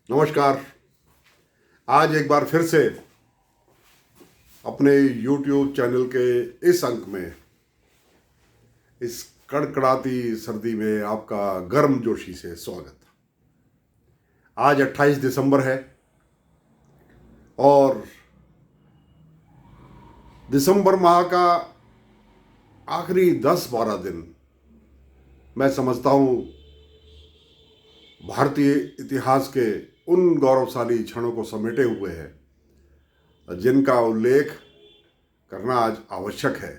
नमस्कार। आज एक बार फिर से अपने YouTube चैनल के इस अंक में, इस कड़कड़ाती सर्दी में आपका गर्मजोशी से स्वागत। आज 28 दिसंबर है और दिसंबर माह का आखिरी 10-12 दिन मैं समझता हूँ भारतीय इतिहास के उन गौरवशाली क्षणों को समेटे हुए है जिनका उल्लेख करना आज आवश्यक है।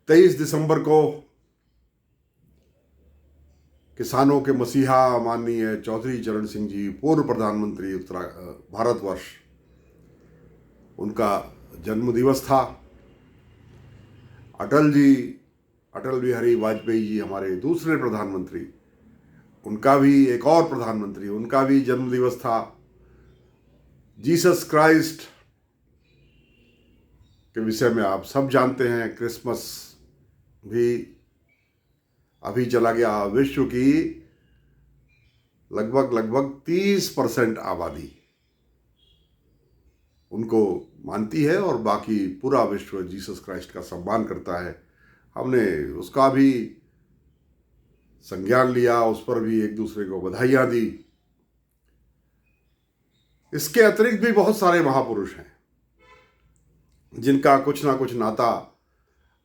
23 दिसंबर को किसानों के मसीहा माननीय चौधरी चरण सिंह जी, पूर्व प्रधानमंत्री भारतवर्ष, उनका जन्म दिवस था। अटल बिहारी वाजपेयी जी, हमारे दूसरे प्रधानमंत्री, उनका भी, एक और प्रधानमंत्री, उनका भी जन्म दिवस था। जीसस क्राइस्ट के विषय में आप सब जानते हैं। क्रिसमस भी अभी चला गया। विश्व की लगभग 30% आबादी उनको मानती है और बाकी पूरा विश्व जीसस क्राइस्ट का सम्मान करता है। हमने उसका भी संज्ञान लिया, उस पर भी एक दूसरे को बधाइयाँ दी। इसके अतिरिक्त भी बहुत सारे महापुरुष हैं जिनका कुछ ना कुछ नाता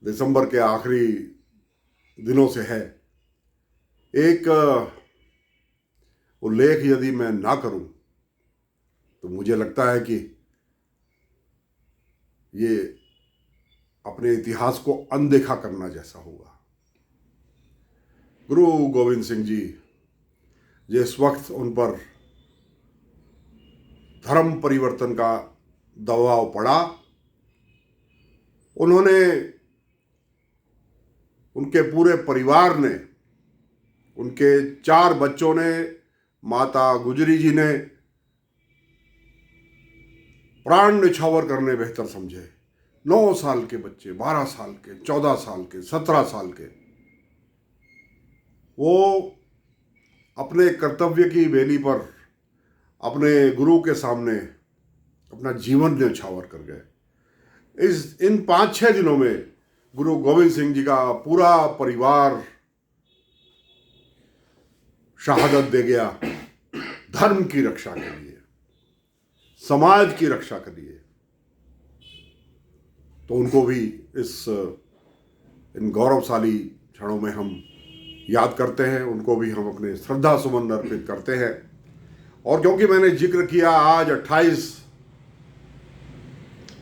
दिसंबर के आखिरी दिनों से है। एक उल्लेख यदि मैं ना करूं तो मुझे लगता है कि ये अपने इतिहास को अनदेखा करना जैसा होगा। गुरु गोविंद सिंह जी, जिस वक्त उन पर धर्म परिवर्तन का दबाव पड़ा, उन्होंने, उनके पूरे परिवार ने, उनके 4 बच्चों ने, माता गुजरी जी ने प्राण न्यौछावर करने बेहतर समझे। 9 साल के बच्चे, 12 साल के, 14 साल के, 17 साल के, वो अपने कर्तव्य की बेली पर अपने गुरु के सामने अपना जीवन न्यौछावर कर गए। इन 5-6 दिनों में गुरु गोविंद सिंह जी का पूरा परिवार शहादत दे गया, धर्म की रक्षा के लिए, समाज की रक्षा के लिए। तो उनको भी इन गौरवशाली क्षणों में हम याद करते हैं, उनको भी हम अपने श्रद्धा सुमन अर्पित करते हैं। और क्योंकि मैंने जिक्र किया आज 28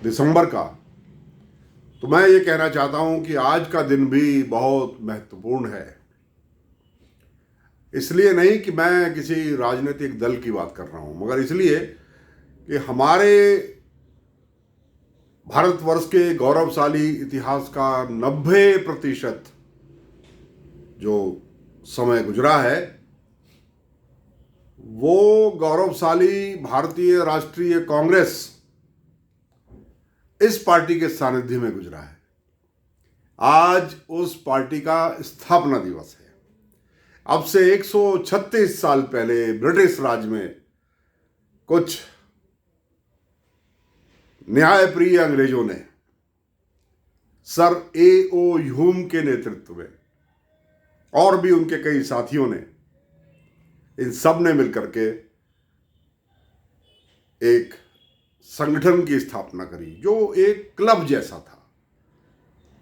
दिसंबर का, तो मैं ये कहना चाहता हूं कि आज का दिन भी बहुत महत्वपूर्ण है। इसलिए नहीं कि मैं किसी राजनीतिक दल की बात कर रहा हूं, मगर इसलिए कि हमारे भारतवर्ष के गौरवशाली इतिहास का 90% जो समय गुजरा है, वो गौरवशाली भारतीय राष्ट्रीय कांग्रेस, इस पार्टी के सानिध्य में गुजरा है। आज उस पार्टी का स्थापना दिवस है। अब से 136 साल पहले ब्रिटिश राज में कुछ न्यायप्रिय अंग्रेजों ने सर A.O. ह्यूम के नेतृत्व में, और भी उनके कई साथियों ने, इन सब ने मिलकर के एक संगठन की स्थापना करी जो एक क्लब जैसा था।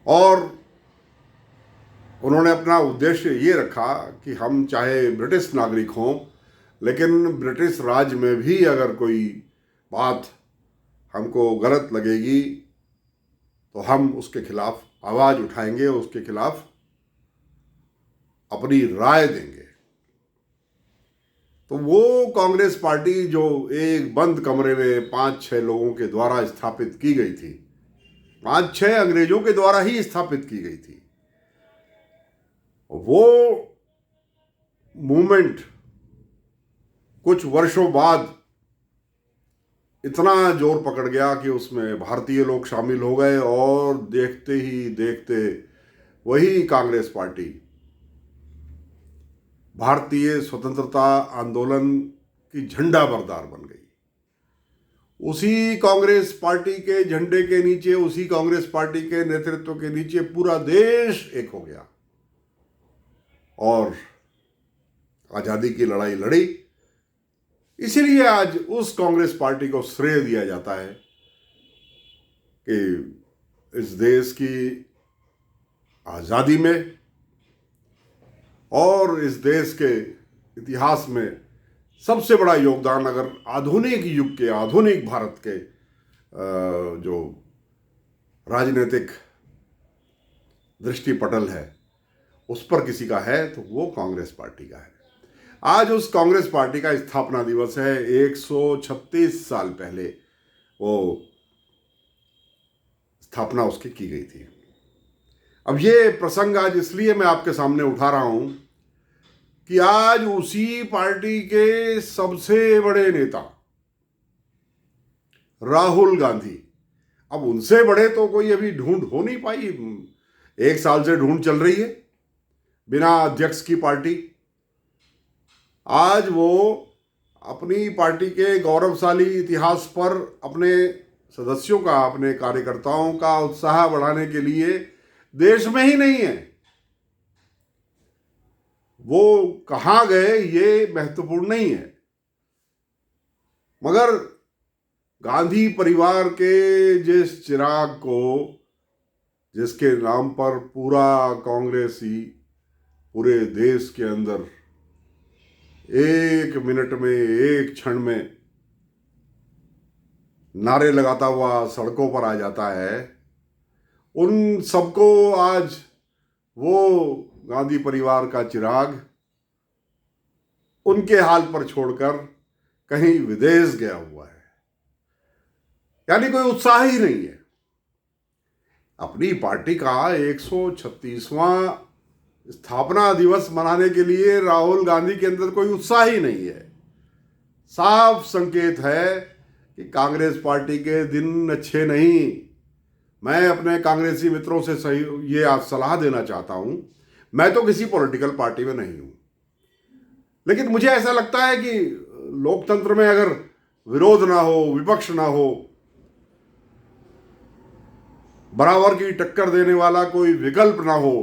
और उन्होंने अपना उद्देश्य ये रखा कि हम चाहे ब्रिटिश नागरिक हों, लेकिन ब्रिटिश राज में भी अगर कोई बात हमको गलत लगेगी तो हम उसके खिलाफ आवाज उठाएंगे, उसके खिलाफ अपनी राय देंगे। तो वो कांग्रेस पार्टी जो एक बंद कमरे में 5-6 लोगों के द्वारा स्थापित की गई थी, 5-6 अंग्रेजों के द्वारा ही स्थापित की गई थी, वो मूवमेंट कुछ वर्षों बाद इतना जोर पकड़ गया कि उसमें भारतीय लोग शामिल हो गए और देखते ही देखते वही कांग्रेस पार्टी भारतीय स्वतंत्रता आंदोलन की झंडा बरदार बन गई। उसी कांग्रेस पार्टी के झंडे के नीचे, उसी कांग्रेस पार्टी के नेतृत्व के नीचे पूरा देश एक हो गया और आजादी की लड़ाई लड़ी। इसीलिए आज उस कांग्रेस पार्टी को श्रेय दिया जाता है कि इस देश की आजादी में और इस देश के इतिहास में सबसे बड़ा योगदान, अगर आधुनिक युग के, आधुनिक भारत के जो राजनीतिक दृष्टिपटल है उस पर किसी का है तो वो कांग्रेस पार्टी का है। आज उस कांग्रेस पार्टी का स्थापना दिवस है। 136 साल पहले वो स्थापना उसकी की गई थी। अब ये प्रसंग आज इसलिए मैं आपके सामने उठा रहा हूं कि आज उसी पार्टी के सबसे बड़े नेता राहुल गांधी, अब उनसे बड़े तो कोई अभी ढूंढ हो नहीं पाई। 1 साल से ढूंढ चल रही है बिना अध्यक्ष की पार्टी। आज वो अपनी पार्टी के गौरवशाली इतिहास पर अपने सदस्यों का, अपने कार्यकर्ताओं का उत्साह बढ़ाने के लिए देश में ही नहीं है, वो कहाँ गए ये महत्वपूर्ण नहीं है, मगर गांधी परिवार के जिस चिराग को, जिसके नाम पर पूरा कांग्रेसी पूरे देश के अंदर 1 मिनट में, 1 क्षण में नारे लगाता हुआ सड़कों पर आ जाता है, उन सबको आज वो गांधी परिवार का चिराग उनके हाल पर छोड़कर कहीं विदेश गया हुआ है। यानी कोई उत्साह ही नहीं है। अपनी पार्टी का 136वां स्थापना दिवस मनाने के लिए राहुल गांधी के अंदर कोई उत्साह ही नहीं है। साफ संकेत है कि कांग्रेस पार्टी के दिन अच्छे नहीं। मैं अपने कांग्रेसी मित्रों से सही ये आज सलाह देना चाहता हूं, मैं तो किसी पॉलिटिकल पार्टी में नहीं हूं, लेकिन मुझे ऐसा लगता है कि लोकतंत्र में अगर विरोध ना हो, विपक्ष ना हो, बराबर की टक्कर देने वाला कोई विकल्प ना हो,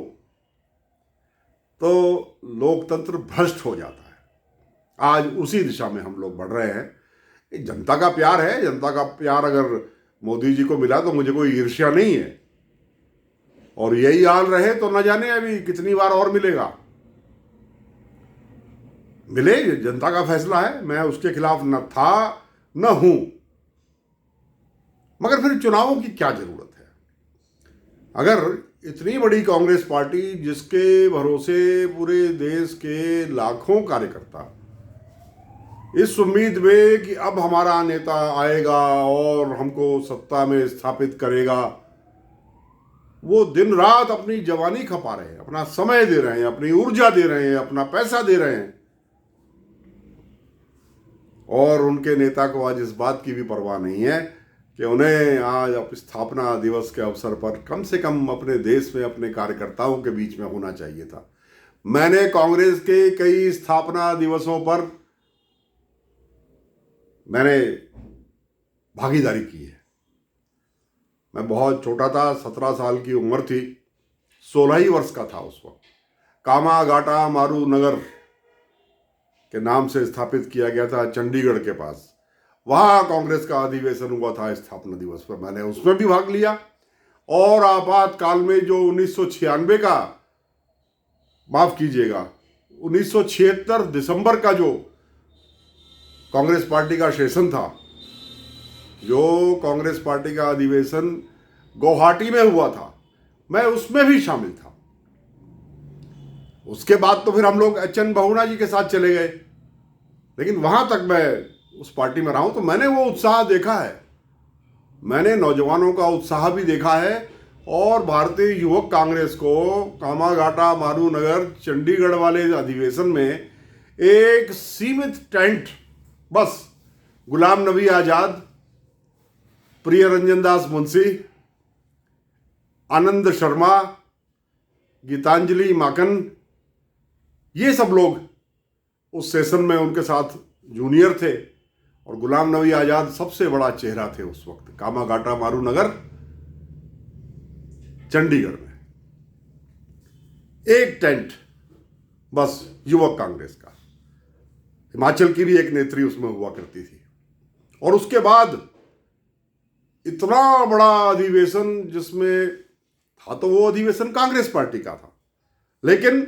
तो लोकतंत्र भ्रष्ट हो जाता है। आज उसी दिशा में हम लोग बढ़ रहे हैं। जनता का प्यार है, जनता का प्यार अगर मोदी जी को मिला तो मुझे कोई ईर्ष्या नहीं है, और यही हाल रहे तो न जाने अभी कितनी बार और मिलेगा। मिले, जनता का फैसला है, मैं उसके खिलाफ न था न हूं, मगर फिर चुनावों की क्या जरूरत है? अगर इतनी बड़ी कांग्रेस पार्टी, जिसके भरोसे पूरे देश के लाखों कार्यकर्ता इस उम्मीद में कि अब हमारा नेता आएगा और हमको सत्ता में स्थापित करेगा, वो दिन रात अपनी जवानी खपा रहे हैं, अपना समय दे रहे हैं, अपनी ऊर्जा दे रहे हैं, अपना पैसा दे रहे हैं, और उनके नेता को आज इस बात की भी परवाह नहीं है कि उन्हें आज स्थापना दिवस के अवसर पर कम से कम अपने देश में अपने कार्यकर्ताओं के बीच में होना चाहिए था। मैंने कांग्रेस के कई स्थापना दिवसों पर मैंने भागीदारी की है। मैं बहुत छोटा था, 17 साल की उम्र थी, 16 ही वर्ष का था उस वक्त। कामागाटा मारू नगर के नाम से स्थापित किया गया था चंडीगढ़ के पास। वहाँ कांग्रेस का अधिवेशन हुआ था स्थापना दिवस पर, मैंने उसमें भी भाग लिया। और आपातकाल में जो 1996 का, माफ कीजिएगा, 1976 दिसंबर का जो कांग्रेस पार्टी का सेशन था, जो कांग्रेस पार्टी का अधिवेशन गुवाहाटी में हुआ था, मैं उसमें भी शामिल था। उसके बाद तो फिर हम लोग एच.एन. बहुगुणा जी के साथ चले गए, लेकिन वहां तक मैं उस पार्टी में रहा हूं, तो मैंने वो उत्साह देखा है, मैंने नौजवानों का उत्साह भी देखा है। और भारतीय युवक कांग्रेस को कामागाटा मारू नगर चंडीगढ़ वाले अधिवेशन में एक सीमित टेंट, बस गुलाम नबी आजाद, प्रिय रंजन दास मुंशी, आनंद शर्मा, गीतांजलि माकन, ये सब लोग उस सेशन में उनके साथ जूनियर थे और गुलाम नबी आज़ाद सबसे बड़ा चेहरा थे उस वक्त। कामागाटा मारू नगर चंडीगढ़ में एक टेंट बस युवक कांग्रेस का, हिमाचल की भी एक नेत्री उसमें हुआ करती थी। और उसके बाद इतना बड़ा अधिवेशन जिसमें था, तो वो अधिवेशन कांग्रेस पार्टी का था, लेकिन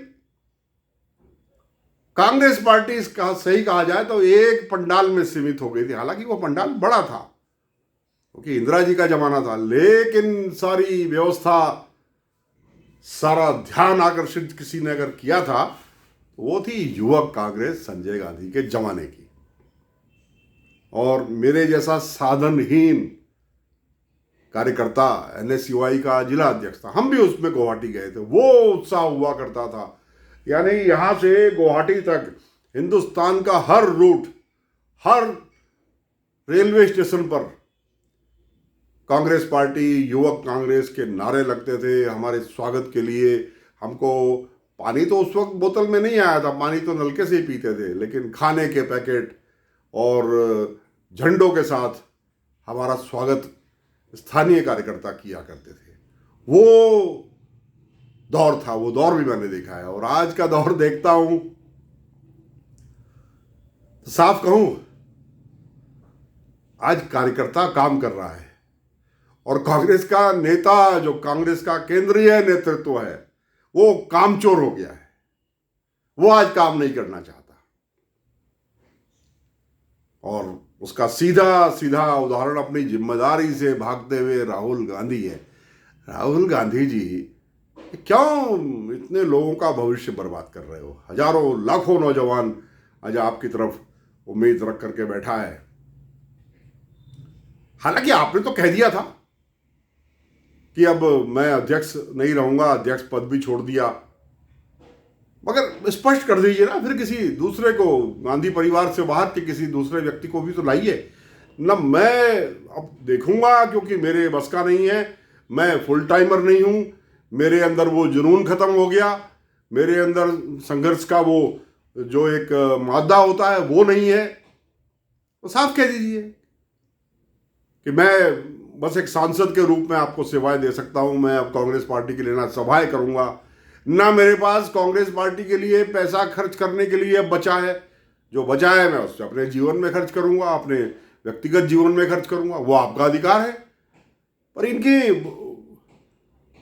कांग्रेस पार्टी इसका सही कहा जाए तो एक पंडाल में सीमित हो गई थी। हालांकि वो पंडाल बड़ा था क्योंकि इंदिरा जी का जमाना था, लेकिन सारी व्यवस्था, सारा ध्यान आकर्षित किसी ने अगर किया था तो वो थी युवक कांग्रेस संजय गांधी के जमाने की। और मेरे जैसा साधनहीन कार्यकर्ता, NSUI का जिला अध्यक्ष था, हम भी उसमें गुवाहाटी गए थे। वो उत्साह हुआ करता था, यानी यहां से गुवाहाटी तक हिंदुस्तान का हर रूट, हर रेलवे स्टेशन पर कांग्रेस पार्टी, युवक कांग्रेस के नारे लगते थे हमारे स्वागत के लिए। हमको पानी तो उस वक्त बोतल में नहीं आया था, पानी तो नलके से ही पीते थे, लेकिन खाने के पैकेट और झंडों के साथ हमारा स्वागत स्थानीय कार्यकर्ता किया करते थे। वो दौर था, वो दौर भी मैंने देखा है। और आज का दौर देखता हूं तो साफ कहूं, आज कार्यकर्ता काम कर रहा है और कांग्रेस का नेता, जो कांग्रेस का केंद्रीय नेतृत्व है, वो कामचोर हो गया है। वो आज काम नहीं करना चाहता। और उसका सीधा सीधा उदाहरण अपनी जिम्मेदारी से भागते हुए राहुल गांधी है। राहुल गांधी जी, क्यों इतने लोगों का भविष्य बर्बाद कर रहे हो? हजारों लाखों नौजवान आज आपकी तरफ उम्मीद रख करके बैठा है। हालांकि आपने तो कह दिया था कि अब मैं अध्यक्ष नहीं रहूंगा, अध्यक्ष पद भी छोड़ दिया, मगर स्पष्ट कर दीजिए ना, फिर किसी दूसरे को, गांधी परिवार से बाहर के किसी दूसरे व्यक्ति को भी तो लाइए ना। मैं अब देखूंगा, क्योंकि मेरे बस का नहीं है, मैं फुल टाइमर नहीं हूं, मेरे अंदर वो जुनून खत्म हो गया, मेरे अंदर संघर्ष का वो जो एक मादा होता है वो नहीं है। तो साफ कह दीजिए कि मैं बस एक सांसद के रूप में आपको सेवाएं दे सकता हूं, मैं अब कांग्रेस पार्टी के लिए ना सभाएं करूंगा, ना मेरे पास कांग्रेस पार्टी के लिए पैसा खर्च करने के लिए बचा है। जो बचा है मैं उससे अपने जीवन में खर्च करूंगा, अपने व्यक्तिगत जीवन में खर्च करूंगा, वो आपका अधिकार है। पर इनकी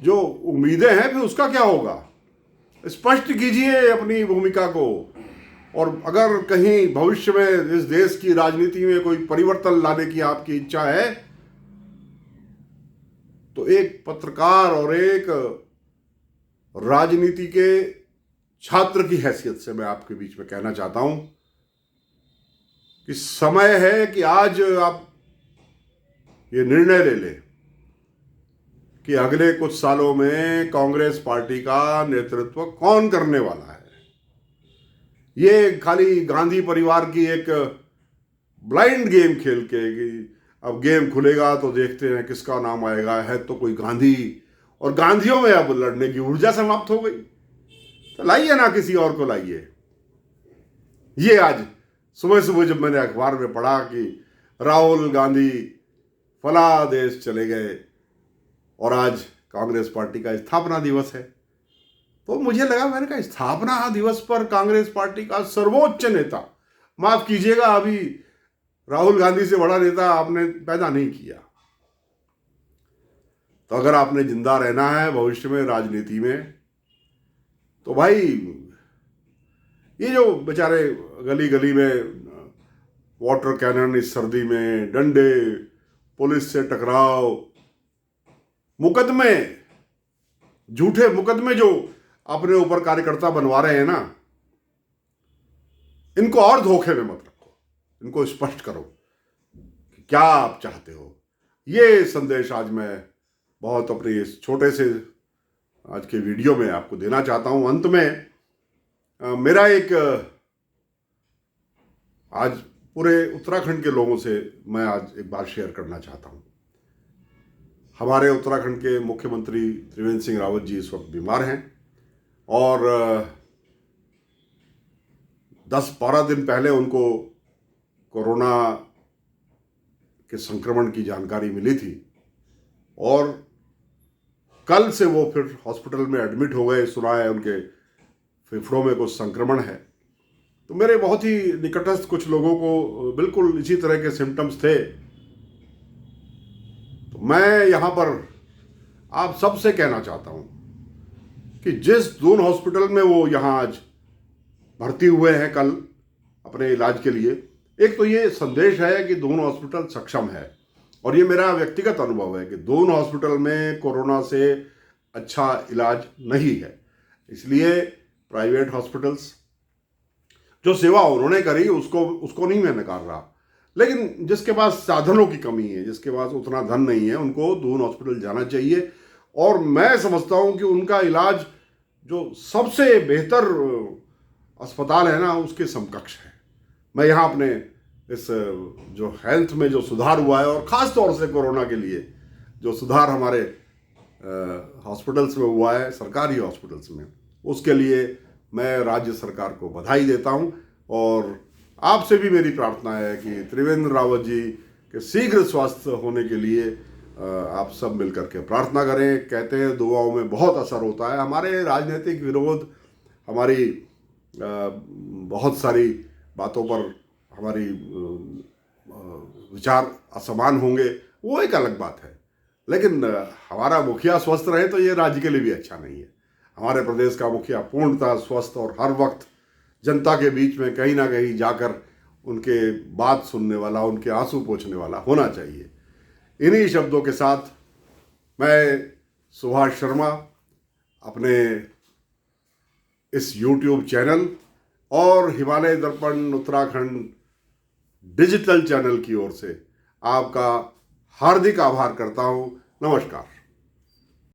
जो उम्मीदें हैं फिर उसका क्या होगा? स्पष्ट कीजिए अपनी भूमिका को। और अगर कहीं भविष्य में इस देश की राजनीति में कोई परिवर्तन लाने की आपकी इच्छा है तो एक पत्रकार और एक राजनीति के छात्र की हैसियत से मैं आपके बीच में कहना चाहता हूं कि समय है कि आज आप ये निर्णय ले लें कि अगले कुछ सालों में कांग्रेस पार्टी का नेतृत्व कौन करने वाला है। ये खाली गांधी परिवार की एक ब्लाइंड गेम खेल के कि अब गेम खुलेगा तो देखते हैं किसका नाम आएगा, है तो कोई गांधी, और गांधियों में अब लड़ने की ऊर्जा समाप्त हो गई, तो लाइए ना किसी और को लाइए। ये आज सुबह सुबह जब मैंने अखबार में पढ़ा कि राहुल गांधी फला देश चले गए और आज कांग्रेस पार्टी का स्थापना दिवस है, तो मुझे लगा, मैंने कहा स्थापना दिवस पर कांग्रेस पार्टी का सर्वोच्च नेता, माफ कीजिएगा अभी राहुल गांधी से बड़ा नेता आपने पैदा नहीं किया। तो अगर आपने जिंदा रहना है भविष्य में राजनीति में, तो भाई ये जो बेचारे गली गली में वाटर कैनन इस सर्दी में, डंडे, पुलिस से टकराव, मुकदमे, झूठे मुकदमे जो अपने ऊपर कार्यकर्ता बनवा रहे हैं ना, इनको और धोखे में मत रखो, इनको स्पष्ट करो कि क्या आप चाहते हो। ये संदेश आज मैं बहुत अपने इस छोटे से आज के वीडियो में आपको देना चाहता हूं। अंत में मेरा एक आज पूरे उत्तराखंड के लोगों से मैं आज एक बात शेयर करना चाहता हूं। हमारे उत्तराखंड के मुख्यमंत्री त्रिवेंद्र सिंह रावत जी इस वक्त बीमार हैं और 10-12 दिन पहले उनको कोरोना के संक्रमण की जानकारी मिली थी और कल से वो फिर हॉस्पिटल में एडमिट हो गए। सुना है उनके फेफड़ों में कुछ संक्रमण है। तो मेरे बहुत ही निकटस्थ कुछ लोगों को बिल्कुल इसी तरह के सिम्टम्स थे। तो मैं यहाँ पर आप सबसे कहना चाहता हूँ कि जिस दून हॉस्पिटल में वो यहाँ आज भर्ती हुए हैं कल अपने इलाज के लिए, एक तो ये संदेश है कि दून हॉस्पिटल सक्षम है और ये मेरा व्यक्तिगत अनुभव है कि दून हॉस्पिटल में कोरोना से अच्छा इलाज नहीं है। इसलिए प्राइवेट हॉस्पिटल्स जो सेवा उन्होंने करी उसको नहीं मैं नकार रहा, लेकिन जिसके पास साधनों की कमी है, जिसके पास उतना धन नहीं है, उनको दून हॉस्पिटल जाना चाहिए। और मैं समझता हूं कि उनका इलाज जो सबसे बेहतर अस्पताल है ना, उसके समकक्ष है। मैं यहाँ अपने इस जो हेल्थ में जो सुधार हुआ है और ख़ास तौर से कोरोना के लिए जो सुधार हमारे हॉस्पिटल्स में हुआ है, सरकारी हॉस्पिटल्स में, उसके लिए मैं राज्य सरकार को बधाई देता हूं। और आपसे भी मेरी प्रार्थना है कि त्रिवेंद्र रावत जी के शीघ्र स्वस्थ होने के लिए आप सब मिलकर के प्रार्थना करें। कहते हैं दुआओं में बहुत असर होता है। हमारे राजनीतिक विरोध, हमारी बहुत सारी बातों पर हमारी विचार असमान होंगे, वो एक अलग बात है, लेकिन हमारा मुखिया स्वस्थ रहे तो ये राज्य के लिए भी अच्छा नहीं है। हमारे प्रदेश का मुखिया पूर्णतः स्वस्थ और हर वक्त जनता के बीच में कहीं ना कहीं जाकर उनके बात सुनने वाला, उनके आंसू पोंछने वाला होना चाहिए। इन्हीं शब्दों के साथ मैं सुभाष शर्मा अपने इस YouTube चैनल और हिमालय दर्पण उत्तराखंड डिजिटल चैनल की ओर से आपका हार्दिक आभार करता हूं। नमस्कार।